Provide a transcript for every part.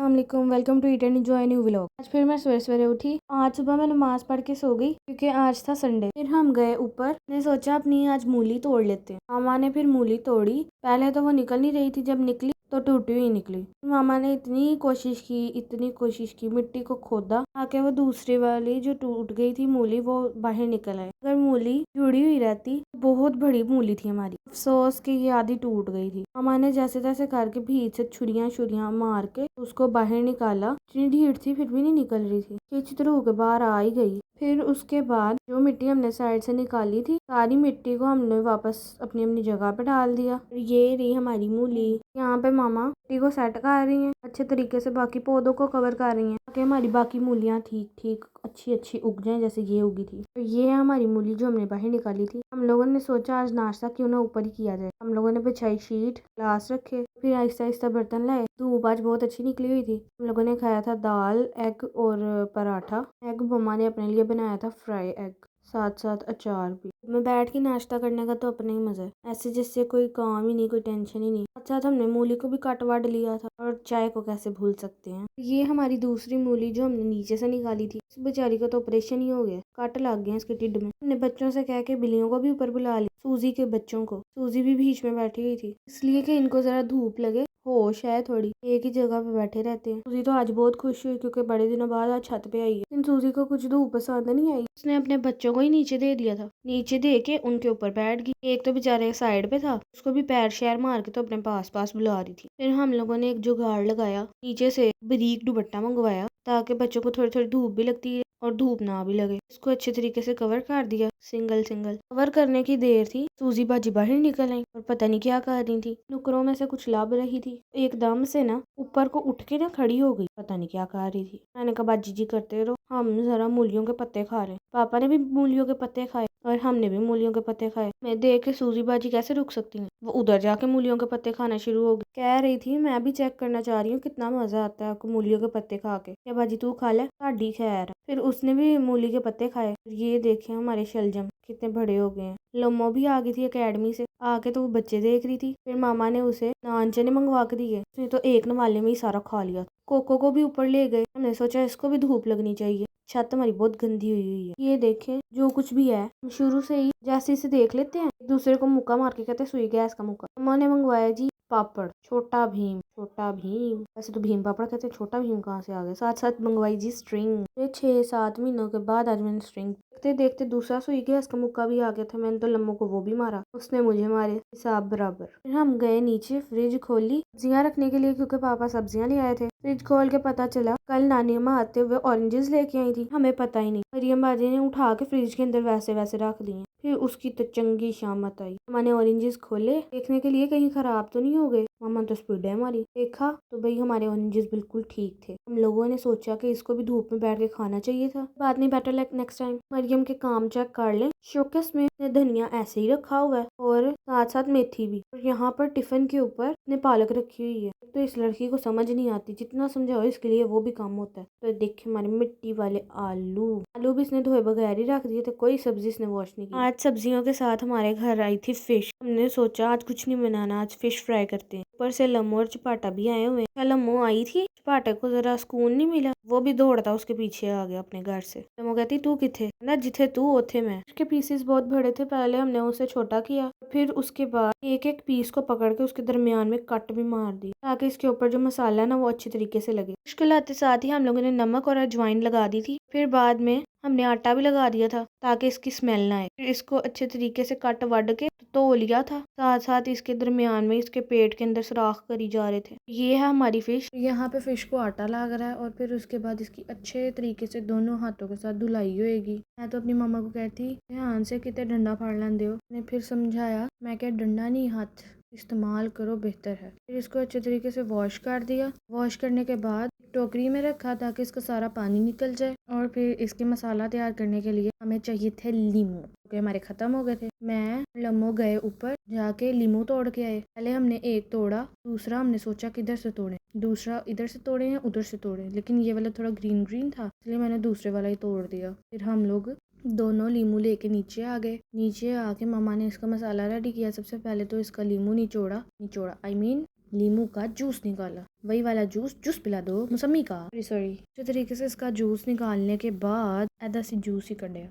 अस्सलाम welcome to eat and enjoy new vlog. आज फिर मैं सवेरे सवेरे उठी। आज सुबह मैं नमाज पढ़ के सो गई क्योंकि आज था संडे। फिर हम गए ऊपर, ने सोचा अपनी आज मूली तोड़ लेते हैं। मामा ने फिर मूली तोड़ी। पहले तो वो निकल नहीं रही थी, जब निकली तो टूटी हुई निकली। मामा ने इतनी कोशिश की, मिट्टी को खोदा ताकि वो दूसरी वाली जो टूट गई थी मूली वो बाहर निकल आए। अगर मूली जुड़ी हुई रहती, बहुत बड़ी मूली थी हमारी। अफसोस कि ये आधी टूट गई थी। मामा ने जैसे तैसे करके भीड़ से छुरियां मार के उसको बाहर निकाला। इतनी ढीठ थी फिर भी नहीं निकल रही थी, खिंचतरू के बाहर आ ही गई। फिर उसके बाद जो मिट्टी हमने साइड से निकाली थी, सारी मिट्टी को हमने वापस अपनी अपनी जगह पे डाल दिया। ये रही हमारी मूली। यहाँ पे मामा मिट्टी को सेट कर रही हैं अच्छे तरीके से, बाकी पौधों को कवर कर रही हैं ताकि हमारी बाकी मूलियाँ ठीक अच्छी उग जाएं जैसे ये उगी थी। तो ये है हमारी मूली जो हमने बाहर निकाली थी। हम लोगों ने सोचा आज नाश्ता क्यों ना ऊपर ही किया जाए। हम लोगों ने बिछाई शीट, ग्लास रखे, फिर आहिस्ता आहिस्ता बर्तन लाए। धूप आज बहुत अच्छी निकली हुई थी। हम लोगों ने खाया था दाल, एग और पराठा। एग मम्मा ने अपने लिए बनाया था फ्राई एग, साथ साथ अचार भी। मैं बैठ के नाश्ता करने का तो अपना ही मजा है, ऐसे जैसे कोई काम ही नहीं, कोई टेंशन ही नहीं। साथ साथ हमने मूली को भी काट वाट लिया था, और चाय को कैसे भूल सकते हैं। ये हमारी दूसरी मूली जो हमने नीचे से निकाली थी। इस बेचारी का तो ऑपरेशन ही हो गया, काट लग गया इसके टिड्ड में। हमने बच्चों से कह के बिल्लियों को भी ऊपर बुला लिया, सूजी के बच्चों को। सूजी भी बीच में बैठी हुई थी, इसलिए कि इनको जरा धूप लगे, होश है थोड़ी, एक ही जगह पे बैठे रहते हैं। सूजी तो आज बहुत खुश हुई क्योंकि बड़े दिनों बाद आज छत पे आई है। लेकिन सूजी को कुछ धूप पसंद नहीं आई, उसने अपने बच्चों को ही नीचे दे दिया था। नीचे दे के उनके ऊपर बैठ गई। एक तो बेचारे साइड पे था, उसको भी पैर शैर मार के तो अपने पास पास बुला रही थी। फिर हम लोगों ने एक जुगाड़ लगाया, नीचे से बारीक दुपट्टा मंगवाया ताकि बच्चों को थोड़ी थोड़ी धूप भी लगती है और धूप ना भी लगे। इसको अच्छे तरीके से कवर कर दिया, सिंगल कवर करने की देर थी। सूजी बाजी बाहर निकल आई और पता नहीं क्या कर रही थी, नुकरों में से कुछ लाभ रही थी। एकदम से ना ऊपर को उठ के ना खड़ी हो गई, पता नहीं क्या कर रही थी। मैंने कहा बाजी जी करते रहो, हम जरा मूलियों के पत्ते खा रहे हैं। पापा ने भी मूलियों के पत्ते खाए और हमने भी मूलियों के पत्ते खाए। मैं देख के सूजी बाजी कैसे रुक सकती है, वो उधर जाके मूलियों के पत्ते खाना शुरू हो गई। कह रही थी मैं भी चेक करना चाह रही हूँ कितना मजा आता है आपको मूलियों के पत्ते खा के, क्या बाजी तू खा ले, साडी खैर। फिर उसने भी मूली के पत्ते खाए। ये देखे हमारे शलजम कितने बड़े हो गए हैं। लम्मो भी आ गई थी एकेडमी से, आके तो वो बच्चे देख रही थी। फिर मामा ने उसे नान चने मंगवा के दिए, उसने तो एक नवाले में ही सारा खा लिया। कोको को भी ऊपर ले गए, हमने सोचा इसको भी धूप लगनी चाहिए, छत हमारी बहुत गंदी हुई है। ये देखें जो कुछ भी है शुरू से ही जैसे इसे देख लेते हैं, एक दूसरे को मुक्का मार के कहते हैं सुई गैस का मुक्का। मम्मा ने मंगवाया जी पापड़, छोटा भीम। वैसे तो भीम पापड़ कहते हैं, छोटा भीम कहाँ से आ गया। साथ साथ मंगवाई जी स्ट्रिंग। 6-7 महीनों के बाद आज मैंने स्ट्रिंग। देखते देखते दूसरा सुई गैस का मुक्का भी आ गया था। मैंने तो लम्बो को वो भी मारा, उसने मुझे मारे, हिसाब बराबर। फिर हम गए नीचे, फ्रिज खोली सब्जियां रखने के लिए क्योंकि पापा सब्जियां ले आए थे। फ्रिज खोल के पता चला कल नानी अम्मा आते हुए ऑरेंजेस लेके आई थी, हमें पता ही नहीं। मरियम बाजी ने उठा के फ्रिज के अंदर वैसे वैसे रख दिए। फिर उसकी तो चंगी शामत आई। मैंने ऑरेंजेस खोले देखने के लिए कहीं खराब तो नहीं हो गए। मामा तो स्पीड है हमारी, देखा तो भाई हमारे ऑरेंजेस बिल्कुल ठीक थे। हम लोगों ने सोचा कि इसको भी धूप में बैठ के खाना चाहिए था। बात नहीं, बेटर लाइक नेक्स्ट टाइम। मरियम के काम चेक कर लें, शोकेस में धनिया ऐसे ही रखा हुआ है और साथ साथ मेथी भी। और यहाँ पर टिफिन के ऊपर ने पालक रखी हुई है। तो इस लड़की को समझ नहीं आती, जितना समझाओ इसके लिए वो भी कम होता है। तो देखे हमारे मिट्टी वाले आलू भी इसने धोए बगैर ही रख दिए थे, कोई सब्जी इसने वॉश नहीं की। आज सब्जियों के साथ हमारे घर आई थी फिश। हमने सोचा आज कुछ नहीं बनाना, आज फिश फ्राई करते हैं। ऊपर से लम्बो और चपाटा भी आए हुए हैं। लम्बो आई थी, चपाटे को जरा सुकून नहीं मिला, वो भी दौड़ता उसके पीछे आ गया अपने घर से। लम्बो कहती तू किथे ना, जिथे तू ओथे मैं। उसके पीसेस बहुत बड़े थे, पहले हमने उसे छोटा किया, फिर उसके बाद एक एक पीस को पकड़ के उसके दरमियान में कट भी मार दी ताकि इसके ऊपर जो मसाला है ना वो अच्छे तरीके से लगे। मुश्किल आते साथ ही हम लोगों ने नमक और अजवाइन लगा दी थी। फिर बाद में हमने आटा भी लगा दिया था ताकि इसकी स्मेल ना आए। फिर इसको अच्छे तरीके से कट वड के धो लिया था, साथ साथ इसके दरमियान में इसके पेट के अंदर सुराख करी जा रहे थे। ये है हमारी फिश। यहाँ पे फिश को आटा लग रहा है और फिर उसके बाद इसकी अच्छे तरीके से दोनों हाथों के साथ धुलाई होएगी। मैं तो अपनी मामा को कहती ध्यान से कितने डंडा फाड़ लेंदे हो, ने फिर समझाया मैं क्या डंडा नहीं हाथ इस्तेमाल करो बेहतर है। फिर इसको अच्छे तरीके से वॉश कर दिया। वॉश करने के बाद टोकरी में रखा ताकि इसका सारा पानी निकल जाए। और फिर इसके मसाला तैयार करने के लिए हमें चाहिए थे लीमू, क्योंकि हमारे खत्म हो गए थे। मैं लम्बो गए ऊपर जाके लीमू तोड़ के आए। पहले हमने एक तोड़ा, दूसरा हमने सोचा किधर से तोड़े, दूसरा इधर से तोड़े या उधर से तोड़े, लेकिन ये वाला थोड़ा ग्रीन था इसलिए मैंने दूसरे वाला ही तोड़ दिया। फिर हम लोग दोनों लीमू लेके नीचे आ गए। नीचे आके मामा ने इसका मसाला रेडी किया। सबसे पहले तो इसका लीमू निचोड़ा आई मीन लीमू का जूस निकाला, वही वाला जूस पिला दो मौसमी का, सॉरी। अच्छे तरीके से इसका जूस निकालने के बाद ऐदा सी जूस ही कढ़िया,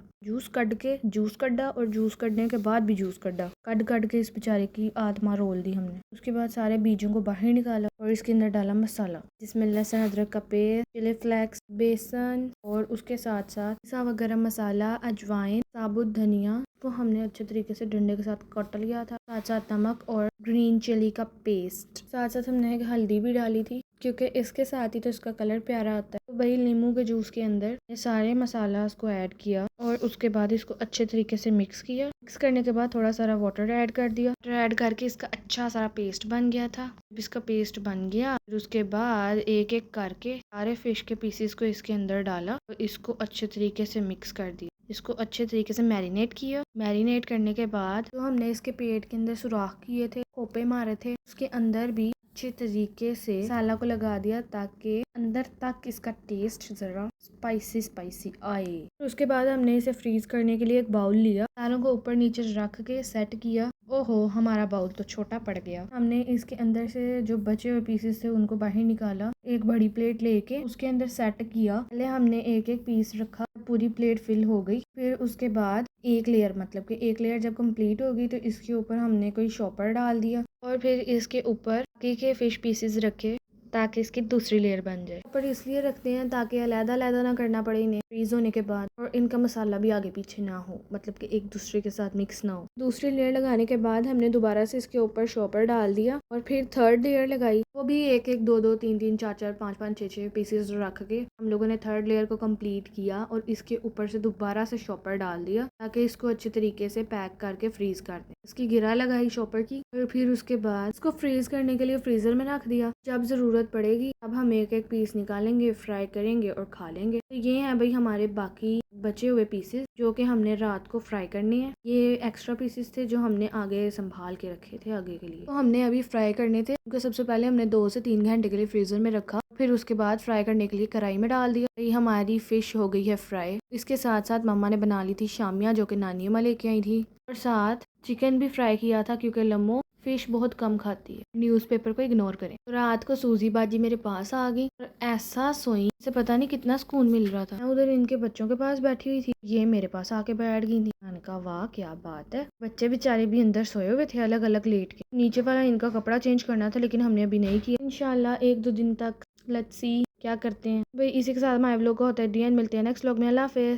जूस कढ़ा और जूस कढ़ने के बाद भी जूस कढ़ा, कढ़ के इस बेचारे की आत्मा रोल दी हमने। उसके बाद सारे बीजों को बाहर निकाला और इसके अंदर डाला मसाला, जिसमें लहसुन अदरक का पेस्ट, चिली फ्लेक्स, बेसन और उसके साथ साथ पिसा हुआ गरम मसाला, अजवाइन, साबुत धनिया को हमने अच्छे तरीके से डंडे के साथ कट लिया था, साथ साथ नमक और ग्रीन चिली का पेस्ट, साथ साथ हमने एक हल्दी भी डाली थी क्योंकि इसके साथ ही तो इसका कलर प्यारा आता है। तो वही नींबू के जूस के अंदर ये सारे मसाला इसको ऐड किया और उसके बाद इसको अच्छे तरीके से मिक्स किया। मिक्स करने के बाद थोड़ा सारा वाटर ऐड कर दिया, ऐड करके इसका अच्छा सारा पेस्ट बन गया था। जब इसका पेस्ट बन गया फिर उसके बाद एक एक करके सारे फिश के पीसेस को इसके अंदर डाला और इसको अच्छे तरीके से मिक्स कर दिया। इसको अच्छे तरीके से मैरिनेट किया। मैरिनेट करने के बाद तो हमने इसके पेट के अंदर सुराख किए थे, खोपे मारे थे, उसके अंदर भी अच्छे तरीके से मसाला को लगा दिया ताकि अंदर तक इसका टेस्ट जरा स्पाइसी आए। तो उसके बाद हमने इसे फ्रीज करने के लिए एक बाउल लिया, मसालों को ऊपर नीचे रख के सेट किया। ओहो, हमारा बाउल तो छोटा पड़ गया। हमने इसके अंदर से जो बचे हुए पीसेस थे उनको बाहर निकाला, एक बड़ी प्लेट लेके उसके अंदर सेट किया। पहले हमने एक एक पीस रखा, पूरी प्लेट फिल हो गई। फिर उसके बाद एक लेयर, मतलब कि एक लेयर जब कंप्लीट होगी तो इसके ऊपर हमने कोई शॉपर डाल दिया और फिर इसके ऊपर बाकी के फिश पीसेस रखे ताकि इसकी दूसरी लेयर बन जाए। पर इसलिए रखते हैं ताकि अलग-अलग ना करना पड़े इन्हें फ्रीज होने के बाद, और इनका मसाला भी आगे पीछे ना हो, मतलब कि एक दूसरे के साथ मिक्स ना हो। दूसरी लेयर लगाने के बाद हमने दोबारा से इसके ऊपर शॉपर डाल दिया और फिर थर्ड लेयर लगाई, वो भी एक एक दो दो तीन तीन चार चार पाँच पाँच छः छः पीसेस रख के हम लोगों ने थर्ड लेयर को कंप्लीट किया और इसके ऊपर से दोबारा से शॉपर डाल दिया ताकि इसको अच्छे तरीके से पैक करके फ्रीज कर दें। इसकी गिरा लगाई शॉपर की और फिर उसके बाद इसको फ्रीज करने के लिए फ्रीजर में रख दिया। जब जरूरत पड़ेगी अब हम एक एक पीस निकालेंगे, फ्राई करेंगे और खा लेंगे। तो ये है भाई हमारे बाकी बचे हुए पीसेस जो कि हमने रात को फ्राई करने हैं। ये एक्स्ट्रा पीसेस थे जो हमने आगे संभाल के रखे थे आगे के लिए, तो हमने अभी फ्राई करने थे क्योंकि सबसे पहले हमने 2 से 3 घंटे के लिए फ्रीजर में रखा, फिर उसके बाद फ्राई करने के लिए कढ़ाई में डाल दिया। ये हमारी फिश हो गई है फ्राई। इसके साथ साथ मम्मा ने बना ली थी शामिया जो कि नानी अम्मा लेके आई थी, और साथ चिकन भी फ्राई किया था क्योंकि लम्बो फिश बहुत कम खाती है, न्यूज़पेपर को इग्नोर करें। तो रात को सूजी बाजी मेरे पास आ गई और ऐसा सोई से पता नहीं कितना सुकून मिल रहा था। मैं उधर इनके बच्चों के पास बैठी हुई थी, ये मेरे पास आके बैठ गई थी। मैंने कहा वाह क्या बात है। बच्चे बेचारे भी अंदर सोए हुए थे अलग अलग लेट के। नीचे वाला इनका कपड़ा चेंज करना था लेकिन हमने अभी नहीं किया। इंशाल्लाह 1-2 दिन तक लेट्स सी क्या करते हैं। भाई इसी के साथ हमारे व्लॉग का होता है डी एंड। मिलते हैं नेक्स्ट व्लॉग में। अल्लाह हाफिज़।